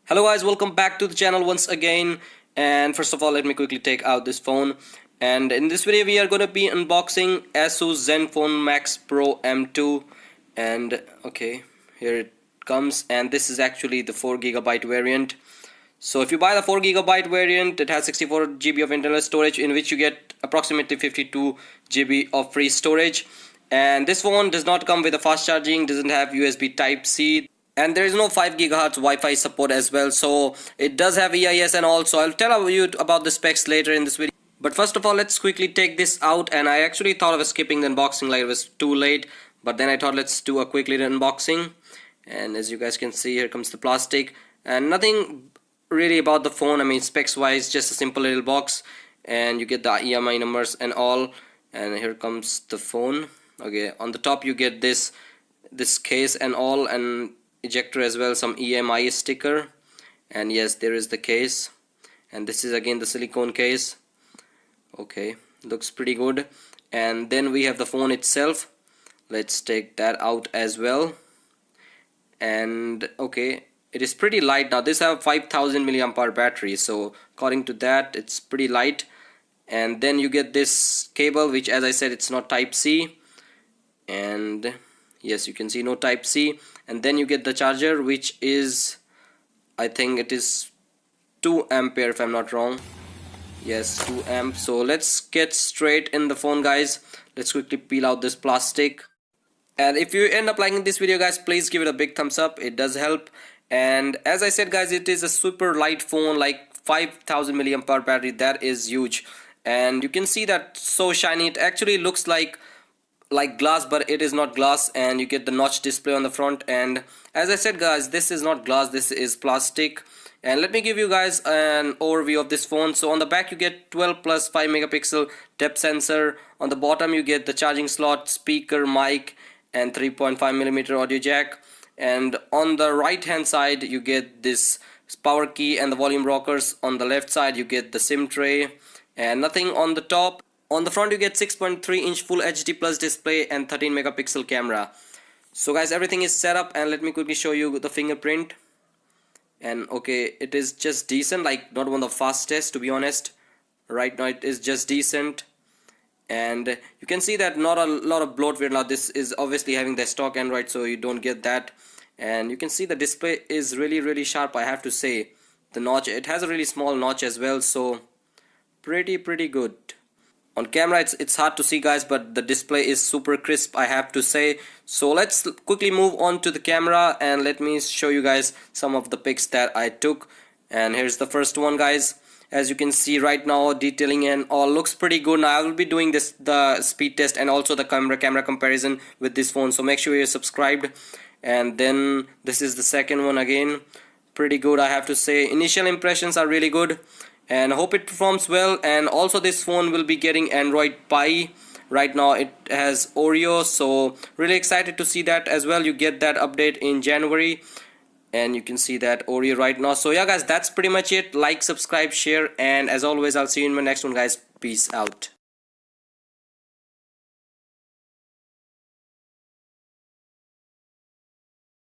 Hello guys, welcome back to the channel once again. And first of all, let me quickly take out this phone. And in this video we are going to be unboxing Asus Zenfone Max Pro M2. And okay, here it comes, and this is actually the 4GB variant. So if you buy the 4GB variant, it has 64GB of internal storage, in which you get approximately 52GB of free storage. And this phone does not come with a fast charging, doesn't have USB Type-C, and there is no 5 GHz Wi-Fi support as well. So it does have EIS and all, so I'll tell you about the specs later in this video. But first of all, let's quickly take this out. And I actually thought of skipping the unboxing, like it was too late, but then I thought let's do a quick little unboxing. And as you guys can see, here comes the plastic, and nothing really about the phone. I mean, specs wise, just a simple little box, and you get the EMI numbers and all. And here comes the phone. Okay, on the top you get this case and all, and ejector as well, some EMI sticker, and yes, there is the case, and this is again the silicone case. Okay, looks pretty good. And then we have the phone itself. Let's take that out as well. And okay, it is pretty light. Now this have 5000 milliampere battery, so according to that it's pretty light. And then you get this cable, which, as I said, it's not Type-C, and yes, you can see no Type-C. And then you get the charger, which is, I think it is 2 ampere if I'm not wrong. Yes, 2 amp. So let's get straight in the phone, guys. Let's quickly peel out this plastic. And if you end up liking this video, guys, please give it a big thumbs up, it does help. And as I said, guys, it is a super light phone, like 5000 milliampere battery. That is huge. And you can see that so shiny. It actually looks like glass, but it is not glass. And you get the notch display on the front. And as I said, guys, this is not glass, this is plastic. And let me give you guys an overview of this phone. So on the back you get 12 plus 5 megapixel depth sensor. On the bottom you get the charging slot, speaker, mic, and 3.5 millimeter audio jack. And on the right hand side you get this power key and the volume rockers. On the left side you get the SIM tray, and nothing on the top. On the front you get 6.3-inch Full HD Plus display and 13 megapixel camera. So guys, everything is set up, and let me quickly show you the fingerprint. And okay, it is just decent, like not one of the fastest, to be honest. Right now it is just decent. And you can see that not a lot of bloatware. Now this is obviously having the stock Android, so you don't get that. And you can see the display is really sharp, I have to say. The notch, it has a really small notch as well, so pretty good. On camera it's hard to see, guys, but the display is super crisp, I have to say. So let's quickly move on to the camera, and let me show you guys some of the pics that I took. And here's the first one, guys. As you can see right now, detailing and all looks pretty good. Now I will be doing the speed test and also the camera comparison with this phone, so make sure you're subscribed. And then this is the second one, again pretty good, I have to say. Initial impressions are really good, and hope it performs well. And also this phone will be getting Android Pie. Right now it has Oreo, so really excited to see that as well. You get that update in January, and you can see that Oreo right now. So yeah, guys, that's pretty much it. Like, subscribe, share, and as always, I'll see you in my next one, guys. Peace out.